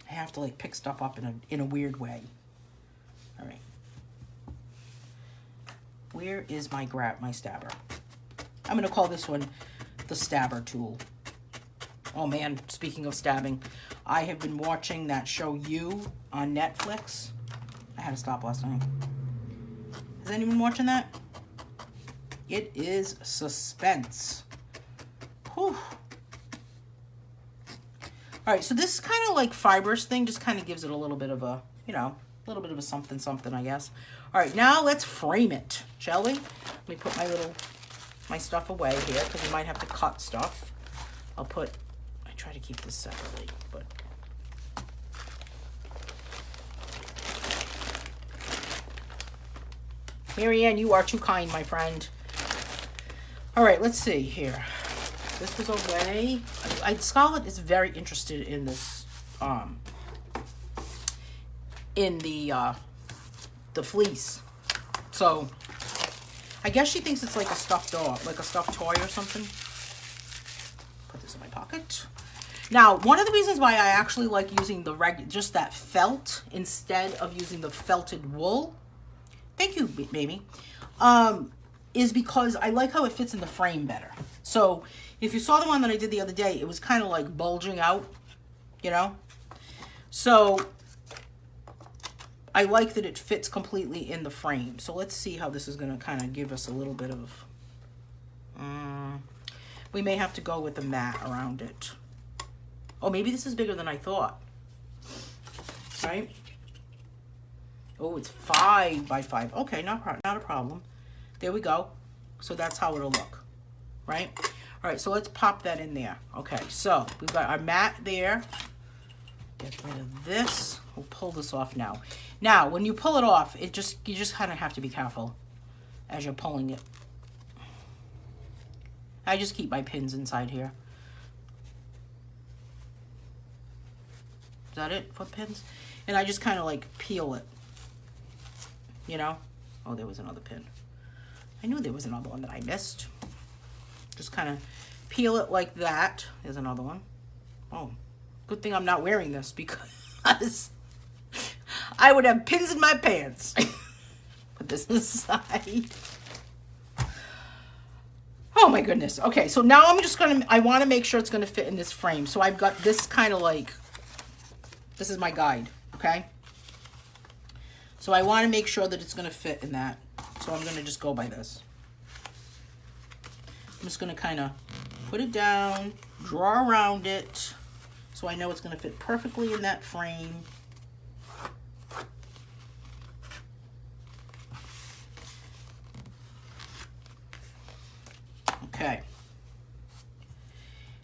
I have to like pick stuff up in a weird way. All right. Where is my stabber? I'm going to call this one the stabber tool. Oh man, speaking of stabbing, I have been watching that show You on Netflix. I had to stop last night. Is anyone watching that? It is suspense. Whew. All right, so this kind of like fibrous thing just kind of gives it a little bit of a, you know, a little bit of a something something, I guess. All right, now let's frame it, shall we? Let me put my stuff away here because we might have to cut stuff. I try to keep this separately, but. Marianne, you are too kind, my friend. All right, let's see here. This was away. Scarlett is very interested in this, in the fleece. So, I guess she thinks it's like a stuffed dog, like a stuffed toy or something. Put this in my pocket. Now, one of the reasons why I actually like using just that felt instead of using the felted wool, thank you, baby, is because I like how it fits in the frame better. So, if you saw the one that I did the other day, it was kind of like bulging out, you know? So, I like that it fits completely in the frame. So, let's see how this is going to kind of give us a little bit of... we may have to go with the mat around it. Oh, maybe this is bigger than I thought. Right? Oh, it's 5 by 5. Okay, not a problem. There we go. So that's how it'll look. Right? All right, so let's pop that in there. Okay, so we've got our mat there. Get rid of this. We'll pull this off now. Now, when you pull it off, you just kind of have to be careful as you're pulling it. I just keep my pins inside here. Is that it for pins? And I just kind of like peel it. You know? Oh, there was another pin. I knew there was another one that I missed. Just kind of peel it like that. There's another one. Oh, good thing I'm not wearing this because I would have pins in my pants. Put this aside. Oh my goodness. Okay, so now I want to make sure it's going to fit in this frame. So I've got this kind of like, this is my guide, okay? So I want to make sure that it's going to fit in that. So I'm going to just go by this. I'm just going to kind of put it down, draw around it, so I know it's going to fit perfectly in that frame. Okay.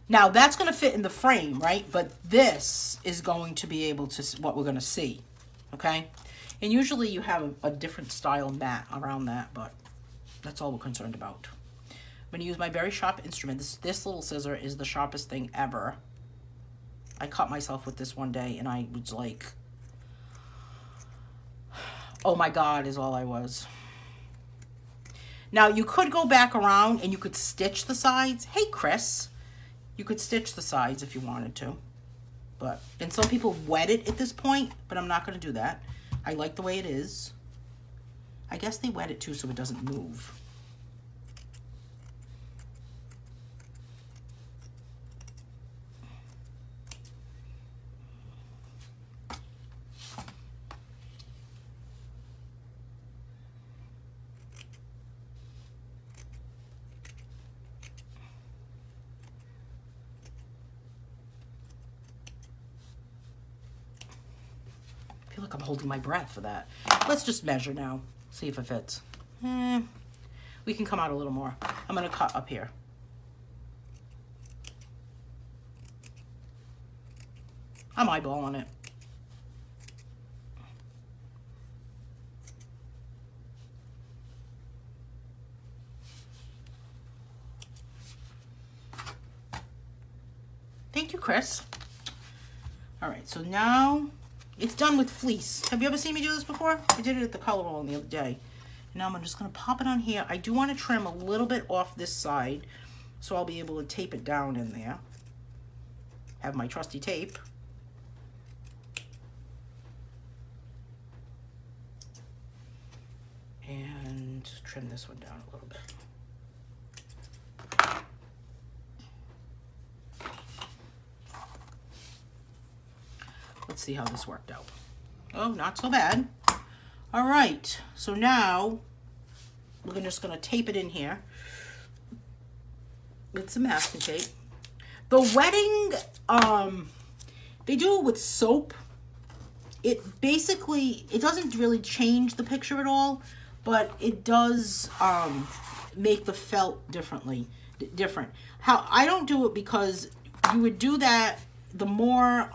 Now that's going to fit in the frame, right? But this is going to be able to, what we're going to see, okay? And usually you have a different style mat around that, but that's all we're concerned about. I'm going to use my very sharp instrument. This little scissor is the sharpest thing ever. I cut myself with this one day and I was like, oh my God, is all I was. Now you could go back around and you could stitch the sides. Hey, Chris, you could stitch the sides if you wanted to. And some people wet it at this point, but I'm not going to do that. I like the way it is. I guess they wet it too so it doesn't move. I feel like I'm holding my breath for that. Let's just measure now. See if it fits. We can come out a little more. I'm going to cut up here. I'm eyeballing it. Thank you, Chris. All right, so now it's done with fleece. Have you ever seen me do this before? I did it at the color roll the other day. Now I'm just gonna pop it on here. I do want to trim a little bit off this side, so I'll be able to tape it down in there. Have my trusty tape. And trim this one down a little bit. Let's see how this worked out. Oh, not so bad. All right, so now we're just gonna tape it in here with some masking tape. The wetting, they do it with soap. It basically, it doesn't really change the picture at all, but it does make the felt different. How I don't do it because you would do that, the more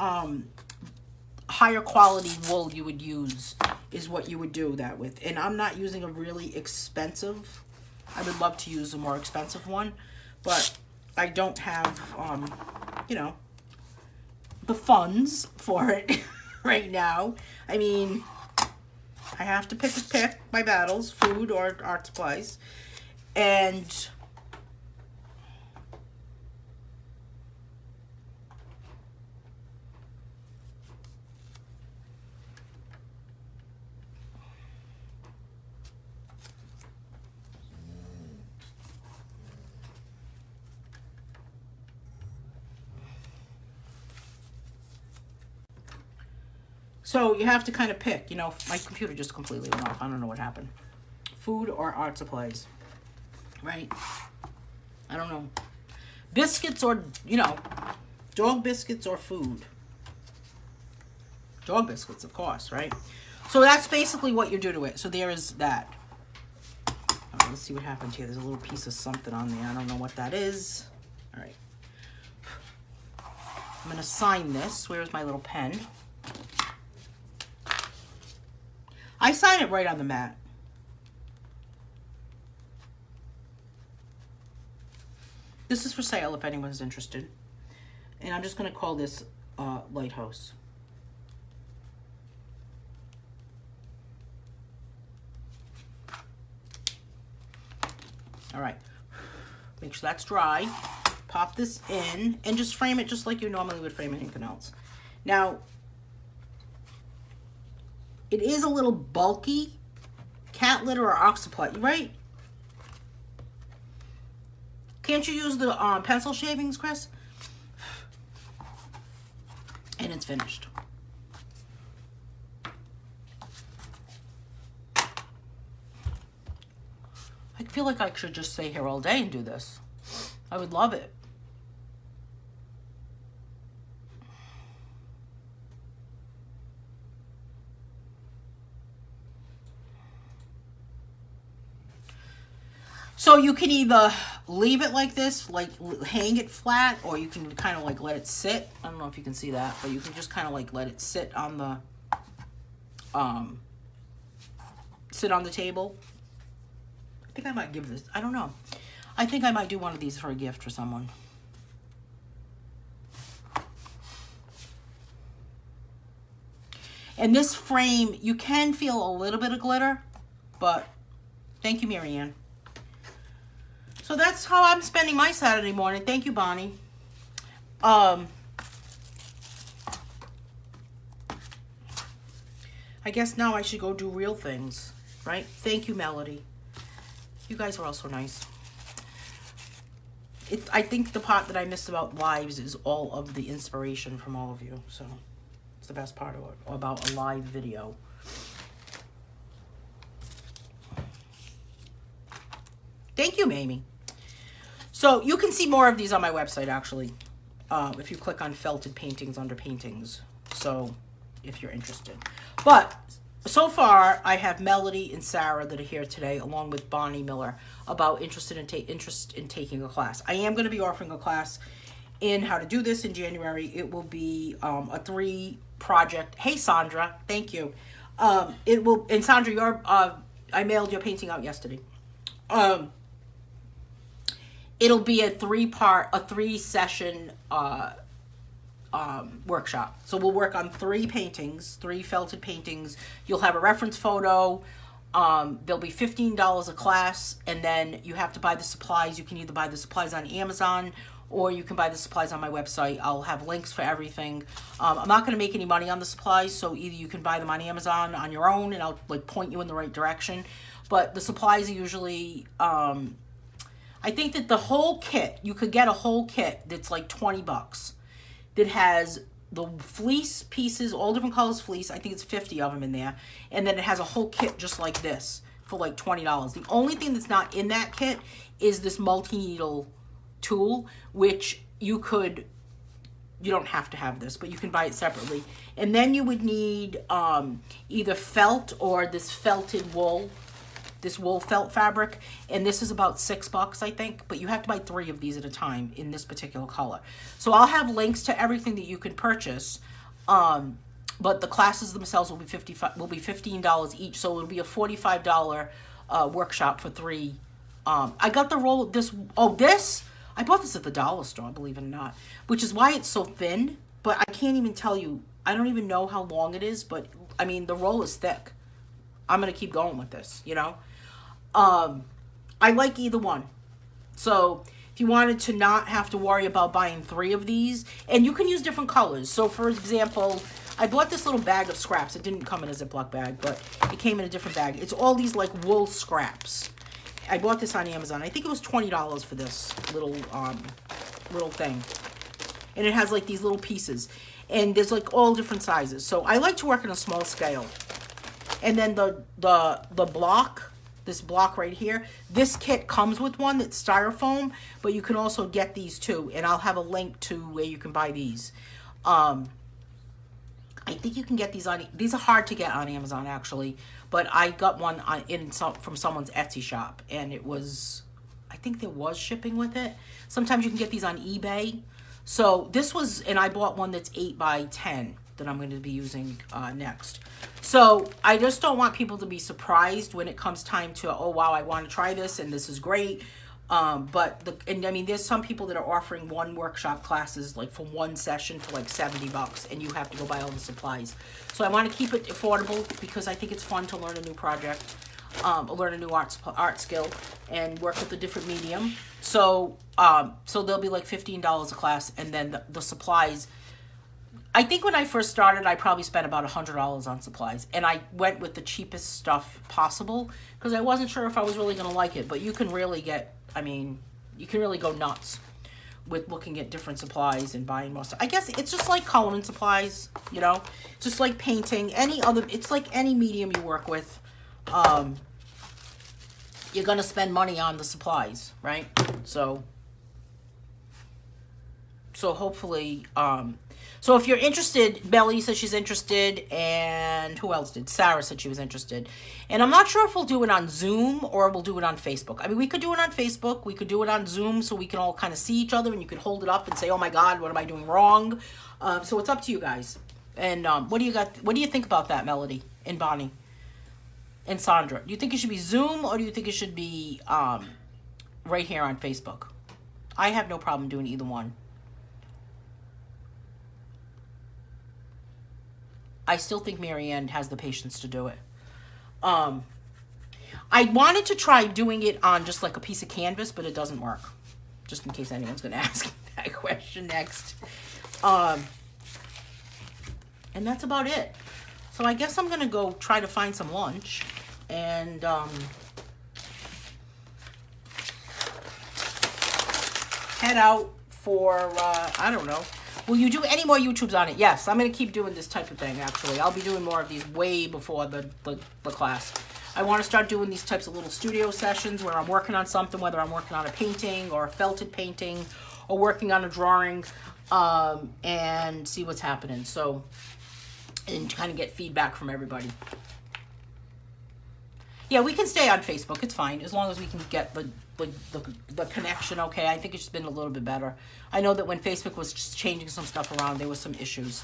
higher quality wool you would use is what you would do that with. And I'm not using a really expensive, I would love to use a more expensive one, but I don't have, you know, the funds for it right now. I mean, I have to pick my battles, food or art supplies. And so you have to kind of pick, you know, my computer just completely went off. I don't know what happened. Food or art supplies, right? I don't know. Biscuits or, you know, dog biscuits or food. Dog biscuits, of course, right? So that's basically what you do to it. So there is that. All right, let's see what happens here. There's a little piece of something on there. I don't know what that is. All right. I'm going to sign this. Where's my little pen? I sign it right on the mat. This is for sale if anyone's interested. And I'm just going to call this Lighthouse. All right. Make sure that's dry. Pop this in and just frame it just like you normally would frame anything else. Now, it is a little bulky, cat litter or oxypod, right? Can't you use the pencil shavings, Chris? And it's finished. I feel like I should just stay here all day and do this. I would love it. So you can either leave it like this, like hang it flat, or you can kind of like let it sit. I don't know if you can see that, but you can just kind of like let it sit on the table. I think I might give this, I don't know. I think I might do one of these for a gift for someone. And this frame, you can feel a little bit of glitter, but thank you, Marianne. So that's how I'm spending my Saturday morning. Thank you, Bonnie. I guess now I should go do real things, right? Thank you, Melody. You guys are all so nice. I think the part that I missed about lives is all of the inspiration from all of you. So it's the best part about a live video. Thank you, Mamie. So you can see more of these on my website, actually, if you click on felted paintings under paintings. So if you're interested. But so far, I have Melody and Sarah that are here today, along with Bonnie Miller, about interest in taking a class. I am going to be offering a class in how to do this in January. It will be a 3-project. Hey, Sandra, thank you. It will, and Sandra, I mailed your painting out yesterday. It'll be a 3-session workshop. So we'll work on 3 paintings, 3 felted paintings. You'll have a reference photo. There'll be $15 a class, and then you have to buy the supplies. You can either buy the supplies on Amazon, or you can buy the supplies on my website. I'll have links for everything. I'm not going to make any money on the supplies, so either you can buy them on Amazon on your own, and I'll like point you in the right direction. But the supplies are usually, I think that the whole kit, you could get a whole kit that's like 20 bucks. That has the fleece pieces, all different colors fleece. I think it's 50 of them in there. And then it has a whole kit just like this for like $20. The only thing that's not in that kit is this multi-needle tool, which you don't have to have this, but you can buy it separately. And then you would need either felt or this felted wool, this wool felt fabric, and this is about $6, I think, but you have to buy 3 of these at a time in this particular color. So I'll have links to everything that you can purchase, but the classes themselves will be $15 each, so it'll be a $45 workshop for 3. I got the roll of this. I bought this at the dollar store, believe it or not, which is why it's so thin, but I can't even tell you. I don't even know how long it is, but I mean, the roll is thick. I'm going to keep going with this, you know. I like either one. So if you wanted to not have to worry about buying 3 of these, and you can use different colors. So for example, I bought this little bag of scraps. It didn't come in a Ziploc bag, but it came in a different bag. It's all these like wool scraps. I bought this on Amazon. I think it was $20 for this little thing. And it has like these little pieces. And there's like all different sizes. So I like to work on a small scale. And then the block, this block right here, this kit comes with one that's styrofoam, but you can also get these too. And I'll have a link to where you can buy these. I think you can get these on, these are hard to get on Amazon actually, but I got one from someone's Etsy shop, and it was, I think there was shipping with it. Sometimes you can get these on eBay. So this was, and I bought one that's 8 by 10 that I'm going to be using next. So I just don't want people to be surprised when it comes time to, oh wow, I want to try this and this is great. And I mean, there's some people that are offering one workshop classes like for one session for like $70, and you have to go buy all the supplies. So I want to keep it affordable because I think it's fun to learn a new project, learn a new art skill, and work with a different medium. So so they'll be like $15 a class, and then the supplies. I think when I first started, I probably spent about $100 on supplies, and I went with the cheapest stuff possible because I wasn't sure if I was really going to like it. But you can really get, I mean, you can really go nuts with looking at different supplies and buying more stuff. I guess it's just like coloring supplies, you know, just like painting, it's like any medium you work with. You're going to spend money on the supplies, right? So hopefully, so if you're interested, Melanie says she's interested, and who else did? Sarah said she was interested. And I'm not sure if we'll do it on Zoom or we'll do it on Facebook. I mean, we could do it on Facebook. We could do it on Zoom so we can all kind of see each other, and you could hold it up and say, oh my God, what am I doing wrong? So it's up to you guys. And what do you think about that, Melody and Bonnie and Sandra? Do you think it should be Zoom, or do you think it should be right here on Facebook? I have no problem doing either one. I still think Marianne has the patience to do it. I wanted to try doing it on just like a piece of canvas, but it doesn't work. Just in case anyone's going to ask that question next. And that's about it. So I guess I'm going to go try to find some lunch and head out for, I don't know. Will you do any more YouTubes on it? Yes, I'm going to keep doing this type of thing, actually. I'll be doing more of these way before the class. I want to start doing these types of little studio sessions where I'm working on something, whether I'm working on a painting or a felted painting or working on a drawing, and see what's happening. So, and kind of get feedback from everybody. Yeah, we can stay on Facebook. It's fine, as long as we can get the connection okay. I think it's just been a little bit better. I know that when Facebook was just changing some stuff around, there was some issues.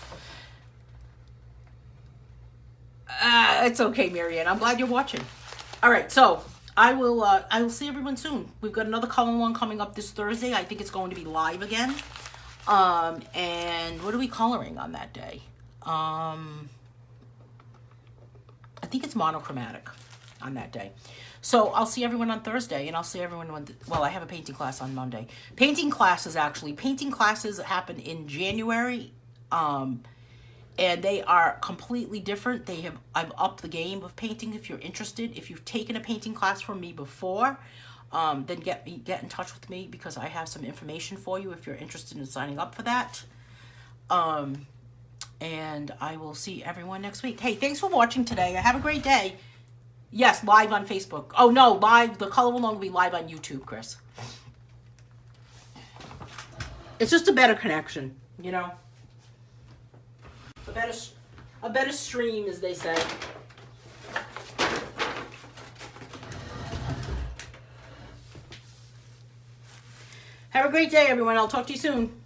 It's okay, Marianne. I'm glad you're watching. All right, so I will see everyone soon. We've got another color one coming up this Thursday. I think it's going to be live again. And what are we coloring on that day? I think it's monochromatic on that day. So I'll see everyone on Thursday, and I'll see everyone when, well, I have a painting class on Monday. Painting classes happen in January, and they are completely different. I've upped the game of painting. If you're interested, if you've taken a painting class from me before, then get in touch with me, because I have some information for you if you're interested in signing up for that. And I will see everyone next week. Hey, thanks for watching today. Have a great day. Yes, live on Facebook. Oh, no, live. The color will no longer be live on YouTube, Chris. It's just a better connection, you know? A better stream, as they say. Have a great day, everyone. I'll talk to you soon.